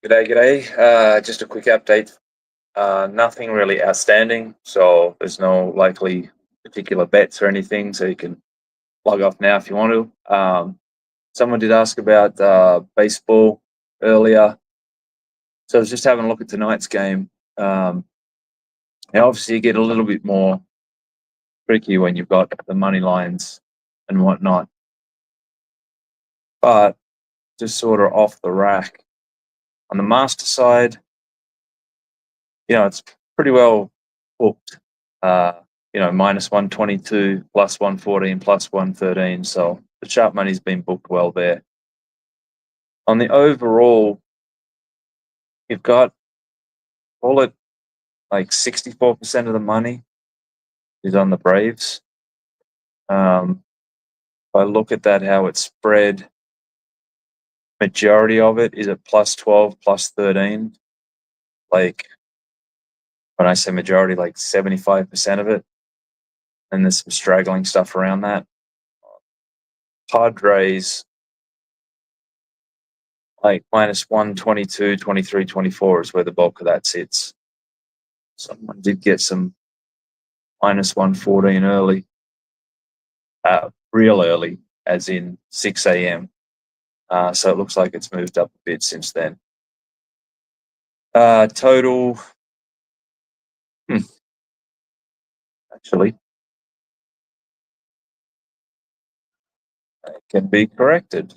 G'day. Just a quick update. Nothing really outstanding, so there's no likely particular bets or anything, so you can log off now if you want to. Someone did ask about baseball earlier, so I was just having a look at tonight's game. Now obviously, you get a little bit more tricky when you've got the money lines and whatnot, but just sort of off the rack. On the master side, it's pretty well booked. Uh, minus 122, plus 114, plus 113. So the sharp money's been booked well there. On the overall, you've got, call it like 64% of the money is on the Braves. If I look at that, how it's spread, majority of it is at plus 12, plus 13. Like, when I say majority, like 75% of it. And there's some straggling stuff around that. Padres, like minus 122, 23, 24 is where the bulk of that sits. Someone did get some minus 114 early, real early, as in 6 a.m. So it looks like it's moved up a bit since then. Total, actually, it can be corrected.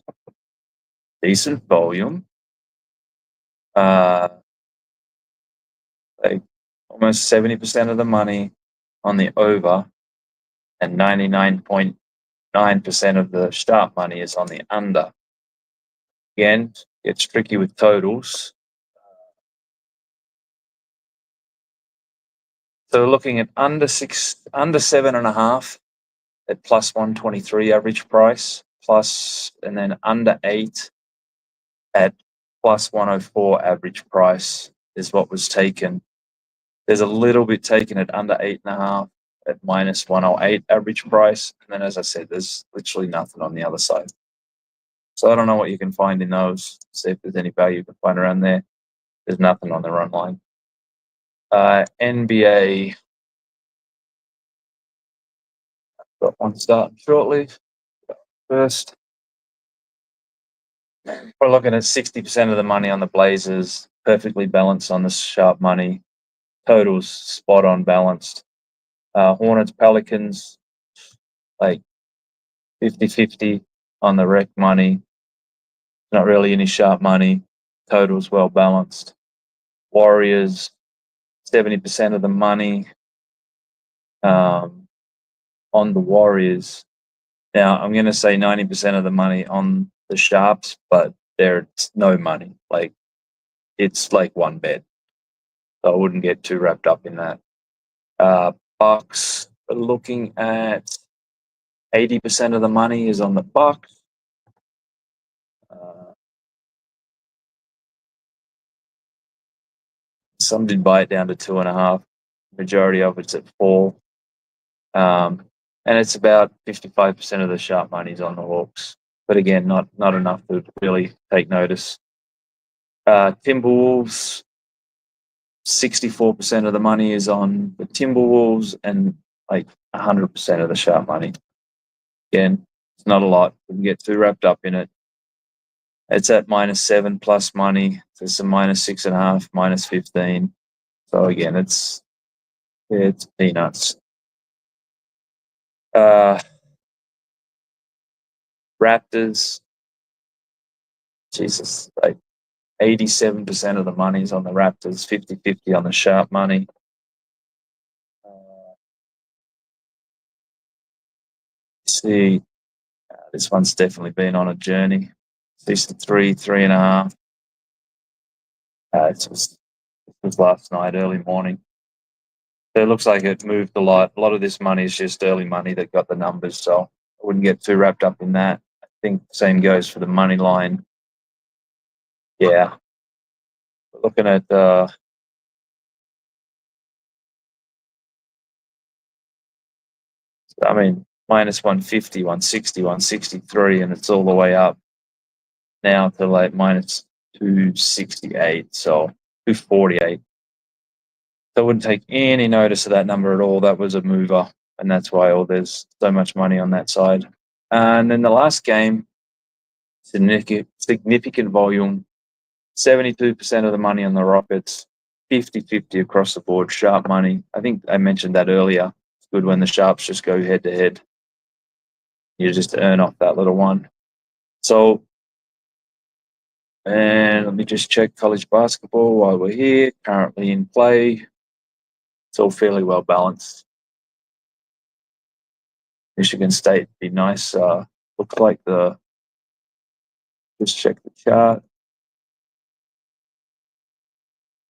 Decent volume. Like almost 70% of the money on the over, and 99.9% of the sharp money is on the under. Again, it's tricky with totals. So looking at under 7.5 at plus 123 average price, and then under 8 at plus 104 average price is what was taken. There's a little bit taken at under 8.5 at minus 108 average price. And then, as I said, there's literally nothing on the other side. So I don't know what you can find in those. See if there's any value you can find around there. There's nothing on the run line. NBA, got one starting shortly. First, we're looking at 60% of the money on the Blazers, perfectly balanced on the sharp money. Totals spot on balanced. Hornets, Pelicans, like 50-50 on the rec money. Not really any sharp money. Totals well balanced. Warriors, 70% of the money on the Warriors. Now, I'm going to say 90% of the money on the Sharps, but there's no money. Like, it's like one bet. So I wouldn't get too wrapped up in that. Bucks, looking at 80% of the money is on the Bucks. Some did buy it down to 2.5. Majority of it's at 4. And it's about 55% of the sharp money's on the Hawks. But again, not enough to really take notice. Timberwolves, 64% of the money is on the Timberwolves and like 100% of the sharp money. Again, it's not a lot. We can get too wrapped up in it. It's at minus 7 plus money. There's some minus 6.5, minus 15. So again, it's peanuts. Raptors, Jesus, like 87% of the money's on the Raptors, 50-50 on the sharp money. See, this one's definitely been on a journey. 63, 3.5. It was last night, early morning. So it looks like it moved a lot. A lot of this money is just early money that got the numbers, so I wouldn't get too wrapped up in that. I think the same goes for the money line. Yeah. Looking at minus 150, 160, 163, and it's all the way up now to like minus 268, so 248. So I wouldn't take any notice of that number at all. That was a mover, and that's why there's so much money on that side. And then the last game, significant volume, 72% of the money on the Rockets, 50-50 across the board, sharp money. I think I mentioned that earlier. It's good when the sharps just go head to head. You just earn off that little one. So, and let me just check college basketball while we're here. Currently in play. It's all fairly well balanced. Michigan State would be nice. Looks like just check the chart.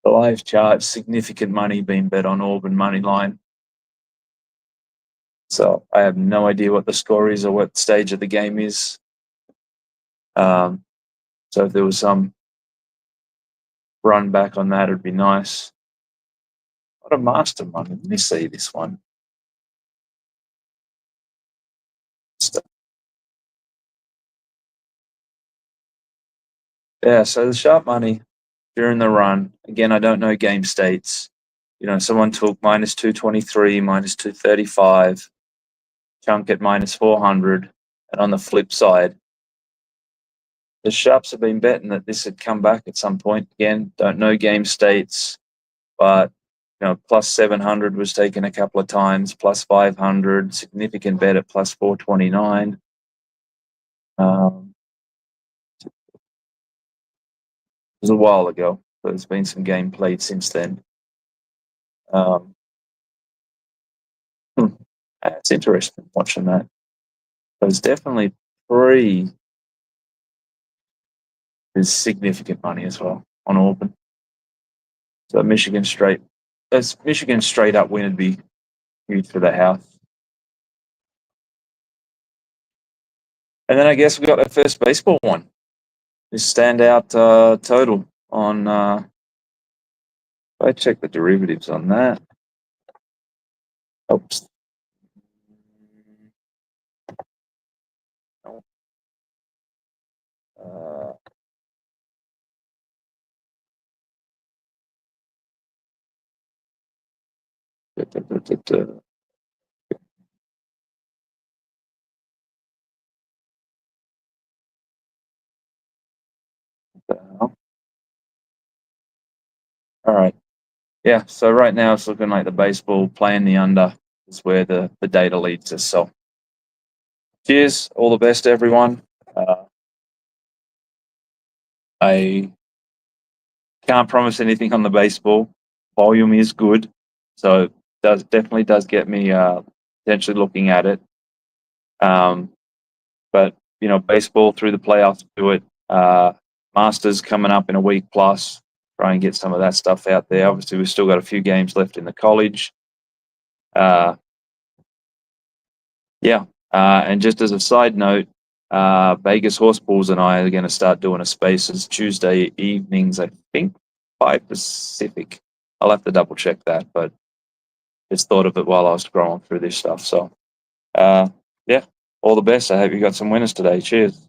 The live chart, significant money being bet on Auburn money line. So I have no idea what the score is or what stage of the game is. So if there was some run back on that, it'd be nice. What a master money. Let me see this one. Yeah, so the sharp money during the run, again, I don't know game states. Someone took minus 223, minus 235, chunk at minus 400. And on the flip side, the sharps have been betting that this had come back at some point. Again, don't know game states, but plus 700 was taken a couple of times, plus 500, significant bet at plus 429. It was a while ago, but there's been some game played since then. It's interesting watching that. But it's definitely there's significant money as well on Auburn. So Michigan straight up win would be huge for the house. And then I guess we got our first baseball one. This standout total on. I check the derivatives on that. Oops. All right. Yeah, so right now it's looking like the baseball playing the under is where the data leads us. So cheers, all the best, everyone. I can't promise anything on the baseball. Volume is good, so it definitely does get me potentially looking at it. But baseball through the playoffs, do it. Masters coming up in a week plus. Try and get some of that stuff out there. Obviously, we've still got a few games left in the college. And just as a side note, Vegas Horse Bulls and I are going to start doing a Spaces Tuesday evenings, I think, 5 Pacific. I'll have to double check that, but just thought of it while I was scrolling through this stuff. So, all the best. I hope you got some winners today. Cheers.